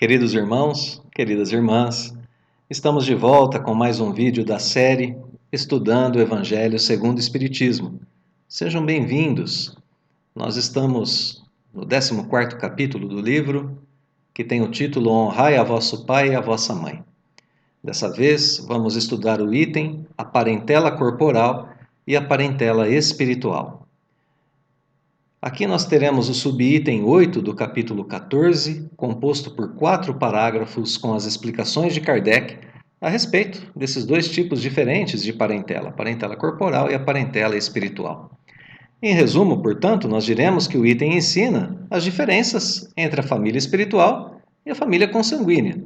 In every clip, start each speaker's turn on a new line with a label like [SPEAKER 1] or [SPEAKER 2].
[SPEAKER 1] Queridos irmãos, queridas irmãs, estamos de volta com mais um vídeo da série Estudando o Evangelho segundo o Espiritismo. Sejam bem-vindos. Nós estamos no 14º capítulo do livro, que tem o título Honrai a vosso pai e a vossa mãe. Dessa vez, vamos estudar o item A Parentela Corporal e a Parentela Espiritual. Aqui nós teremos o subitem 8 do capítulo 14, composto por 4 parágrafos com as explicações de Kardec a respeito desses dois tipos diferentes de parentela, a parentela corporal e a parentela espiritual. Em resumo, portanto, nós diremos que o item ensina as diferenças entre a família espiritual e a família consanguínea.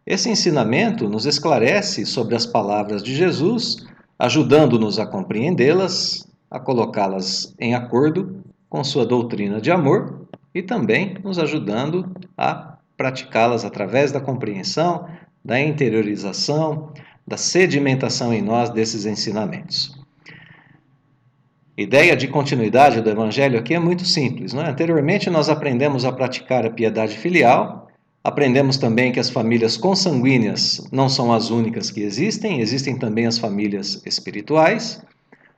[SPEAKER 1] Esse ensinamento nos esclarece sobre as palavras de Jesus, ajudando-nos a compreendê-las, a colocá-las em acordo com sua doutrina de amor e também nos ajudando a praticá-las através da compreensão, da interiorização, da sedimentação em nós desses ensinamentos. A ideia de continuidade do Evangelho aqui é muito simples, não é? Anteriormente nós aprendemos a praticar a piedade filial, aprendemos também que as famílias consanguíneas não são as únicas que existem também as famílias espirituais.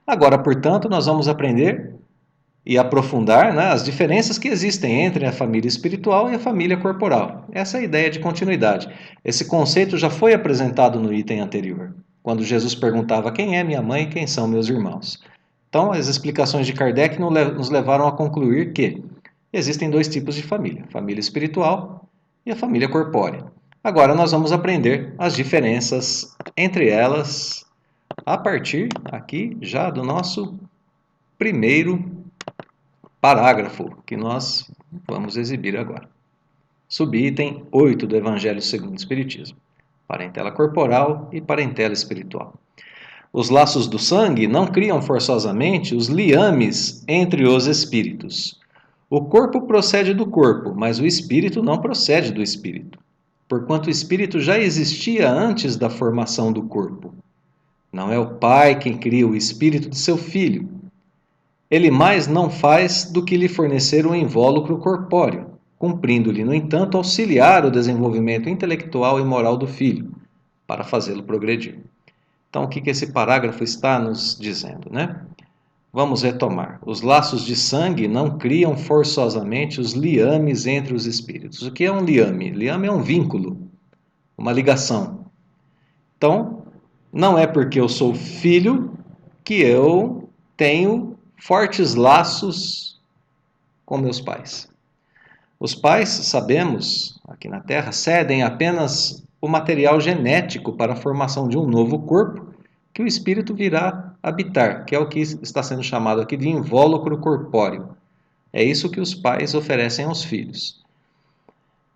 [SPEAKER 1] Agora, portanto, nós vamos aprender e aprofundar, né, as diferenças que existem entre a família espiritual e a família corporal. Essa é a ideia de continuidade. Esse conceito já foi apresentado no item anterior, quando Jesus perguntava quem é minha mãe e quem são meus irmãos. Então, as explicações de Kardec nos levaram a concluir que existem dois tipos de família, a família espiritual e a família corpórea. Agora nós vamos aprender as diferenças entre elas a partir aqui já do nosso primeiro parágrafo que nós vamos exibir agora. Subitem 8 do Evangelho segundo o Espiritismo. Parentela corporal e parentela espiritual. Os laços do sangue não criam forçosamente os liames entre os espíritos. O corpo procede do corpo, mas o espírito não procede do espírito, porquanto o espírito já existia antes da formação do corpo. Não é o pai quem cria o espírito de seu filho. Ele mais não faz do que lhe fornecer um invólucro corpóreo, cumprindo-lhe, no entanto, auxiliar o desenvolvimento intelectual e moral do filho, para fazê-lo progredir. Então, o que esse parágrafo está nos dizendo, né? Vamos retomar. Os laços de sangue não criam forçosamente os liames entre os espíritos. O que é um liame? Liame é um vínculo, uma ligação. Então, não é porque eu sou filho que eu tenho fortes laços com meus pais. Os pais, sabemos, aqui na Terra, cedem apenas o material genético para a formação de um novo corpo que o espírito virá habitar, que é o que está sendo chamado aqui de invólucro corpóreo. É isso que os pais oferecem aos filhos.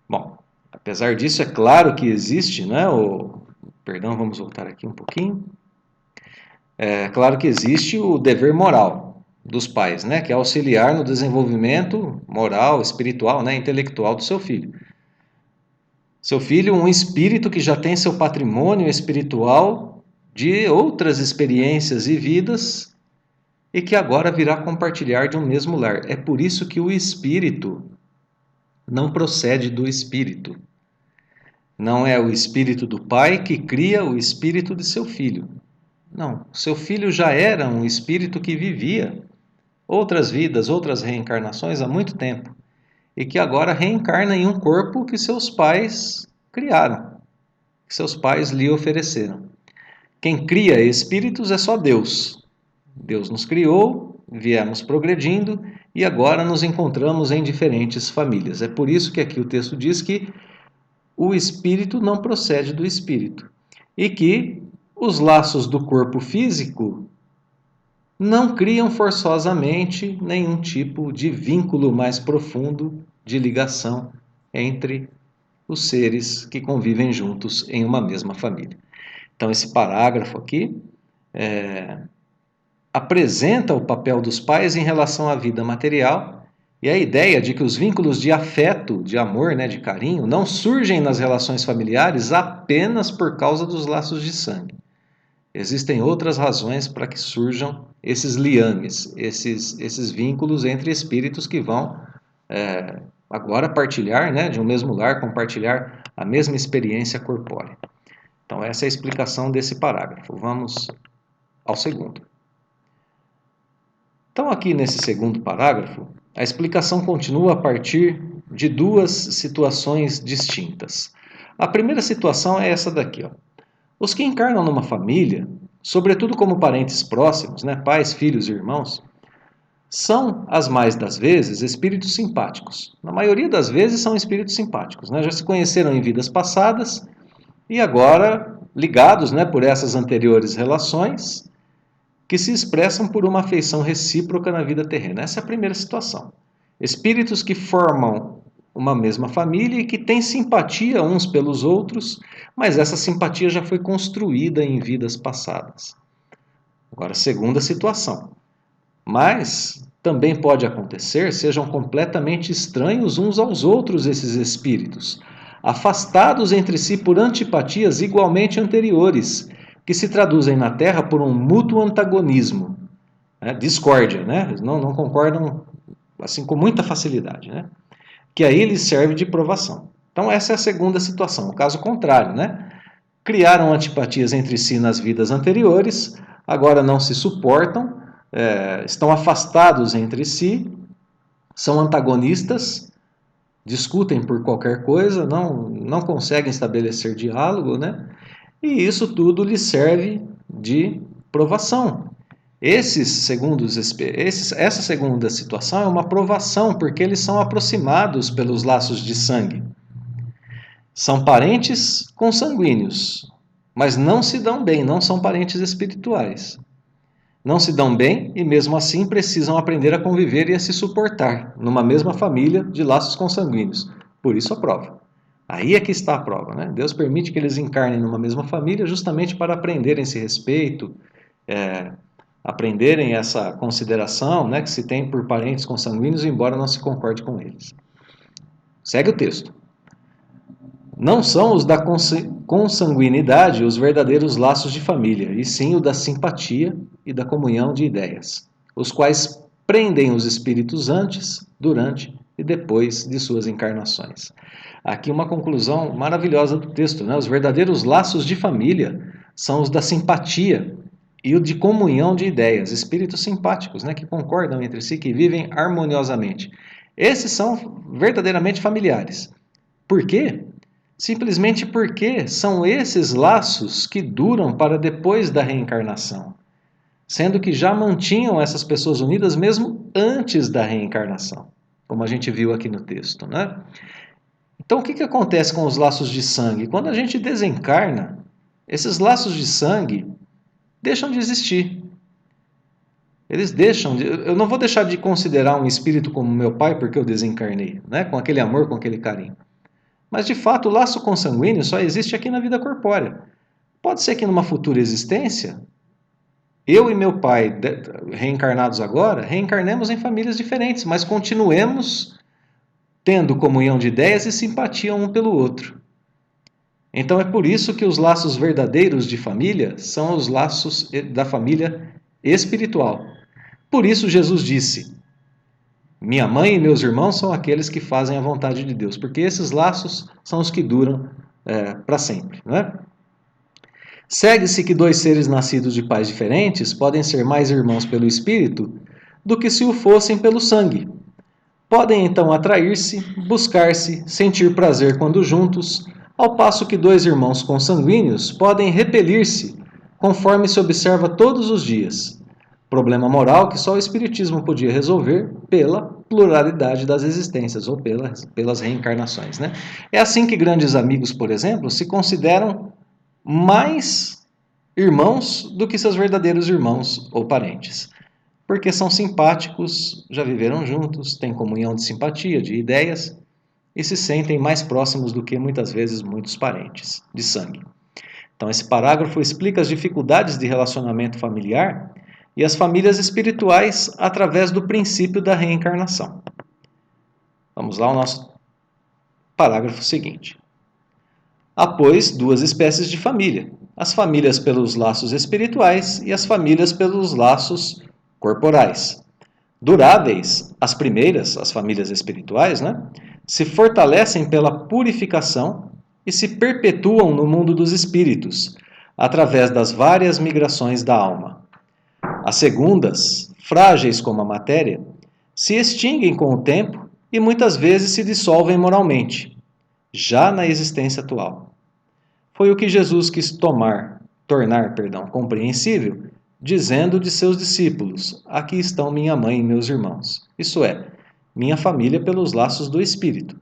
[SPEAKER 1] Bom, apesar disso, é claro que existe, né, Perdão, vamos voltar aqui um pouquinho. É claro que existe o dever moral dos pais, né, que é auxiliar no desenvolvimento moral, espiritual, né, intelectual do seu filho. Seu filho, um espírito que já tem seu patrimônio espiritual de outras experiências e vidas e que agora virá compartilhar de um mesmo lar. É por isso que o espírito não procede do espírito. Não é o espírito do pai que cria o espírito de seu filho. Não, seu filho já era um espírito que vivia outras vidas, outras reencarnações há muito tempo e que agora reencarna em um corpo que seus pais criaram, que seus pais lhe ofereceram. Quem cria espíritos é só Deus. Deus nos criou, viemos progredindo e agora nos encontramos em diferentes famílias. É por isso que aqui o texto diz que o espírito não procede do espírito e que os laços do corpo físico não criam forçosamente nenhum tipo de vínculo mais profundo de ligação entre os seres que convivem juntos em uma mesma família. Então, esse parágrafo aqui apresenta o papel dos pais em relação à vida material e a ideia de que os vínculos de afeto, de amor, né, de carinho, não surgem nas relações familiares apenas por causa dos laços de sangue. Existem outras razões para que surjam esses liames, esses vínculos entre espíritos que vão agora partilhar, né, de um mesmo lar, compartilhar a mesma experiência corpórea. Então essa é a explicação desse parágrafo. Vamos ao segundo. Então aqui nesse segundo parágrafo, a explicação continua a partir de duas situações distintas. A primeira situação é essa daqui, ó. Os que encarnam numa família, sobretudo como parentes próximos, né, pais, filhos e irmãos, são, as mais das vezes, espíritos simpáticos. Na maioria das vezes são espíritos simpáticos, né? Já se conheceram em vidas passadas e agora, ligados, né, por essas anteriores relações, que se expressam por uma afeição recíproca na vida terrena. Essa é a primeira situação. Espíritos que formam uma mesma família e que têm simpatia uns pelos outros, mas essa simpatia já foi construída em vidas passadas. Agora, segunda situação. Mas também pode acontecer, sejam completamente estranhos uns aos outros esses espíritos, afastados entre si por antipatias igualmente anteriores, que se traduzem na Terra por um mútuo antagonismo, né? Discórdia, né? Eles não concordam assim com muita facilidade, né? Que aí lhes serve de provação. Então essa é a segunda situação, o caso contrário, né? Criaram antipatias entre si nas vidas anteriores, agora não se suportam, estão afastados entre si, são antagonistas, discutem por qualquer coisa, não conseguem estabelecer diálogo, né? E isso tudo lhes serve de provação. Essa segunda situação é uma provação, porque eles são aproximados pelos laços de sangue. São parentes consanguíneos, mas não se dão bem, não são parentes espirituais. Não se dão bem e, mesmo assim, precisam aprender a conviver e a se suportar numa mesma família de laços consanguíneos. Por isso a prova. Aí é que está a prova, né? Deus permite que eles encarnem numa mesma família justamente para aprenderem esse respeito, aprenderem essa consideração, né, que se tem por parentes consanguíneos, embora não se concorde com eles. Segue o texto. Não são os da consanguinidade os verdadeiros laços de família, e sim o da simpatia e da comunhão de ideias, os quais prendem os espíritos antes, durante e depois de suas encarnações. Aqui uma conclusão maravilhosa do texto, né? Os verdadeiros laços de família são os da simpatia e o de comunhão de ideias, espíritos simpáticos, né? Que concordam entre si, que vivem harmoniosamente. Esses são verdadeiramente familiares. Por quê? Simplesmente porque são esses laços que duram para depois da reencarnação, sendo que já mantinham essas pessoas unidas mesmo antes da reencarnação, como a gente viu aqui no texto, né? Então, o que acontece com os laços de sangue? Quando a gente desencarna, esses laços de sangue deixam de existir. Eles deixam de... Eu não vou deixar de considerar um espírito como meu pai porque eu desencarnei, né? Com aquele amor, com aquele carinho. Mas, de fato, o laço consanguíneo só existe aqui na vida corpórea. Pode ser que numa futura existência, eu e meu pai, reencarnados agora, reencarnemos em famílias diferentes, mas continuemos tendo comunhão de ideias e simpatia um pelo outro. Então é por isso que os laços verdadeiros de família são os laços da família espiritual. Por isso Jesus disse: minha mãe e meus irmãos são aqueles que fazem a vontade de Deus, porque esses laços são os que duram para sempre, não é? Segue-se que dois seres nascidos de pais diferentes podem ser mais irmãos pelo espírito do que se o fossem pelo sangue. Podem então atrair-se, buscar-se, sentir prazer quando juntos, ao passo que dois irmãos consanguíneos podem repelir-se, conforme se observa todos os dias. Problema moral que só o Espiritismo podia resolver pela pluralidade das existências, ou pelas reencarnações, né? É assim que grandes amigos, por exemplo, se consideram mais irmãos do que seus verdadeiros irmãos ou parentes. Porque são simpáticos, já viveram juntos, têm comunhão de simpatia, de ideias, e se sentem mais próximos do que muitas vezes muitos parentes de sangue. Então esse parágrafo explica as dificuldades de relacionamento familiar e as famílias espirituais através do princípio da reencarnação. Vamos lá ao nosso parágrafo seguinte. Há, pois, duas espécies de família: as famílias pelos laços espirituais e as famílias pelos laços corporais. Duráveis, as primeiras, as famílias espirituais, né? se fortalecem pela purificação e se perpetuam no mundo dos espíritos, através das várias migrações da alma. As segundas, frágeis como a matéria, se extinguem com o tempo e muitas vezes se dissolvem moralmente, já na existência atual. Foi o que Jesus quis tornar, compreensível, dizendo de seus discípulos: aqui estão minha mãe e meus irmãos. Isso é, minha família pelos laços do Espírito.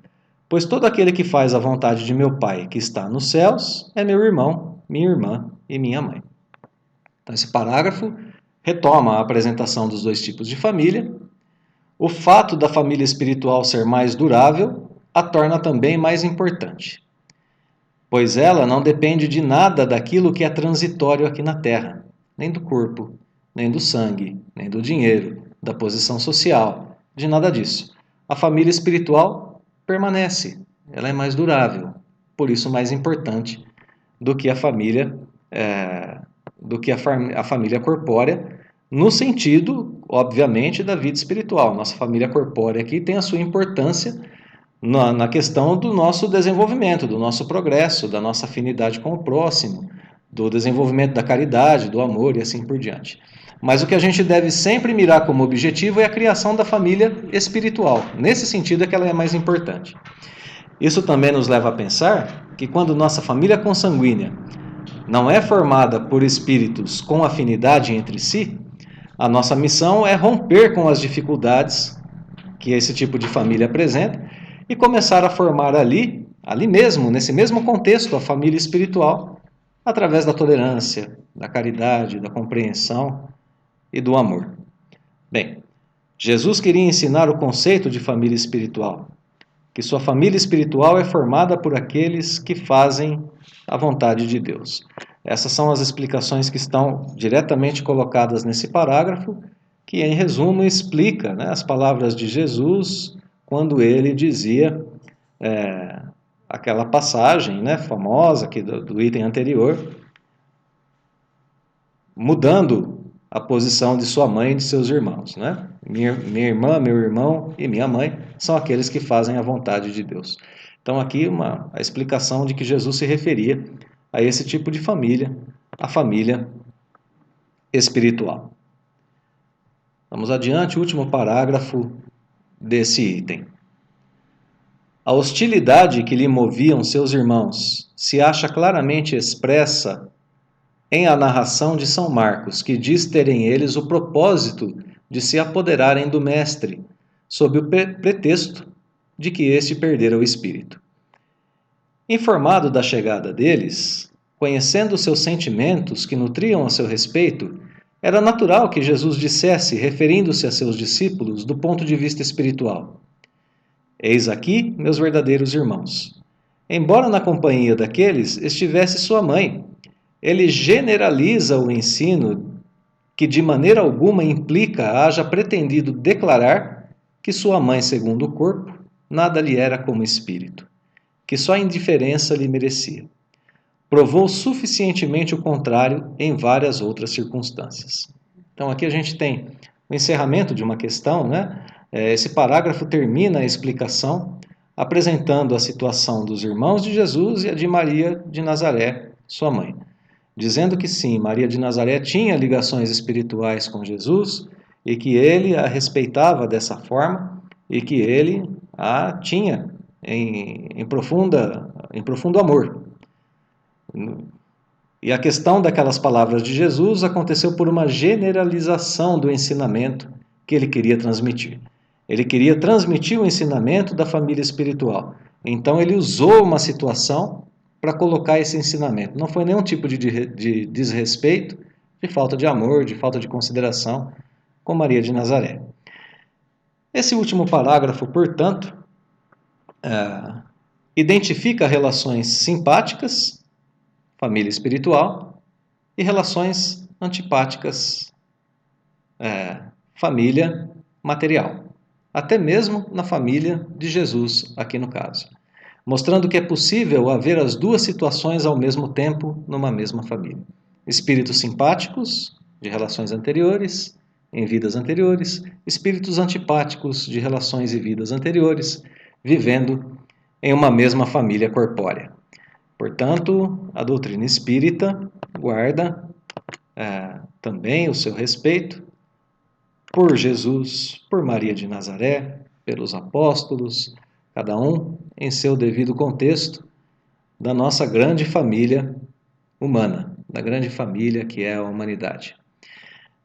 [SPEAKER 1] Pois todo aquele que faz a vontade de meu Pai que está nos céus é meu irmão, minha irmã e minha mãe. Então, esse parágrafo retoma a apresentação dos dois tipos de família. O fato da família espiritual ser mais durável a torna também mais importante, pois ela não depende de nada daquilo que é transitório aqui na Terra, nem do corpo, nem do sangue, nem do dinheiro, da posição social, de nada disso. A família espiritual permanece, ela é mais durável, por isso mais importante do que a família, a família corpórea, no sentido, obviamente, da vida espiritual. Nossa família corpórea aqui tem a sua importância na questão do nosso desenvolvimento, do nosso progresso, da nossa afinidade com o próximo, do desenvolvimento da caridade, do amor e assim por diante. Mas o que a gente deve sempre mirar como objetivo é a criação da família espiritual. Nesse sentido é que ela é mais importante. Isso também nos leva a pensar que quando nossa família consanguínea não é formada por espíritos com afinidade entre si, a nossa missão é romper com as dificuldades que esse tipo de família apresenta e começar a formar ali mesmo, nesse mesmo contexto, a família espiritual, através da tolerância, da caridade, da compreensão e do amor. Bem, Jesus queria ensinar o conceito de família espiritual, que sua família espiritual é formada por aqueles que fazem a vontade de Deus. Essas são as explicações que estão diretamente colocadas nesse parágrafo, que em resumo explica, né, as palavras de Jesus quando ele dizia aquela passagem, né, famosa aqui do item anterior, mudando a posição de sua mãe e de seus irmãos. Né? Minha irmã, meu irmão e minha mãe são aqueles que fazem a vontade de Deus. Então aqui a explicação de que Jesus se referia a esse tipo de família, a família espiritual. Vamos adiante, último parágrafo desse item. A hostilidade que lhe moviam seus irmãos se acha claramente expressa em a narração de São Marcos, que diz terem eles o propósito de se apoderarem do Mestre, sob o pretexto de que este perdera o espírito. Informado da chegada deles, conhecendo seus sentimentos que nutriam a seu respeito, era natural que Jesus dissesse, referindo-se a seus discípulos do ponto de vista espiritual: eis aqui meus verdadeiros irmãos. Embora na companhia daqueles estivesse sua mãe, ele generaliza o ensino que de maneira alguma implica haja pretendido declarar que sua mãe, segundo o corpo, nada lhe era como espírito, que só a indiferença lhe merecia. Provou suficientemente o contrário em várias outras circunstâncias. Então aqui a gente tem o encerramento de uma questão, né? Esse parágrafo termina a explicação apresentando a situação dos irmãos de Jesus e a de Maria de Nazaré, sua mãe, dizendo que sim, Maria de Nazaré tinha ligações espirituais com Jesus e que ele a respeitava dessa forma e que ele a tinha em profundo amor. E a questão daquelas palavras de Jesus aconteceu por uma generalização do ensinamento que ele queria transmitir. Ele queria transmitir o ensinamento da família espiritual. Então ele usou uma situação para colocar esse ensinamento. Não foi nenhum tipo de desrespeito, de falta de amor, de falta de consideração com Maria de Nazaré. Esse último parágrafo, portanto, identifica relações simpáticas, família espiritual, e relações antipáticas, família material. Até mesmo na família de Jesus, aqui no caso. Mostrando que é possível haver as duas situações ao mesmo tempo numa mesma família. Espíritos simpáticos, de relações anteriores, em vidas anteriores, espíritos antipáticos, de relações e vidas anteriores, vivendo em uma mesma família corpórea. Portanto, a doutrina espírita guarda também o seu respeito por Jesus, por Maria de Nazaré, pelos apóstolos, cada um em seu devido contexto da nossa grande família humana, da grande família que é a humanidade.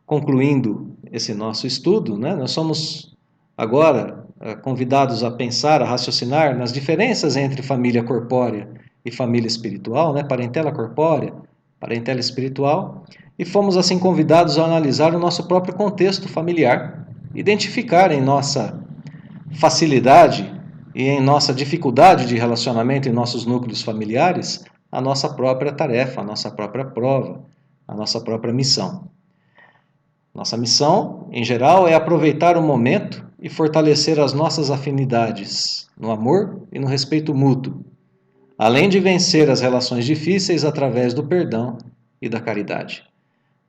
[SPEAKER 1] Concluindo esse nosso estudo, nós somos agora convidados a pensar, a raciocinar nas diferenças entre família corpórea e família espiritual, parentela corpórea, parentela espiritual, e fomos assim convidados a analisar o nosso próprio contexto familiar, identificar em nossa facilidade e em nossa dificuldade de relacionamento em nossos núcleos familiares a nossa própria tarefa, a nossa própria prova, a nossa própria missão. Nossa missão, em geral, é aproveitar o momento e fortalecer as nossas afinidades no amor e no respeito mútuo, além de vencer as relações difíceis através do perdão e da caridade.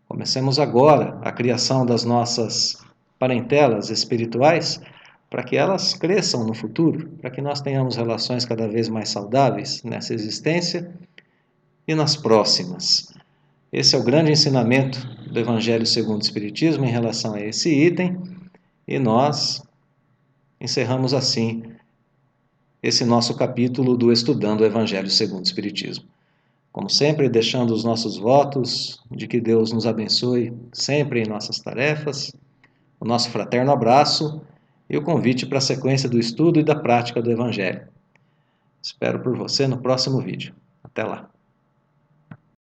[SPEAKER 1] Comecemos agora a criação das nossas parentelas espirituais para que elas cresçam no futuro, para que nós tenhamos relações cada vez mais saudáveis nessa existência e nas próximas. Esse é o grande ensinamento do Evangelho segundo o Espiritismo em relação a esse item, e nós encerramos assim esse nosso capítulo do Estudando o Evangelho segundo o Espiritismo. Como sempre, deixando os nossos votos de que Deus nos abençoe sempre em nossas tarefas, o nosso fraterno abraço e o convite para a sequência do estudo e da prática do Evangelho. Espero por você no próximo vídeo. Até lá!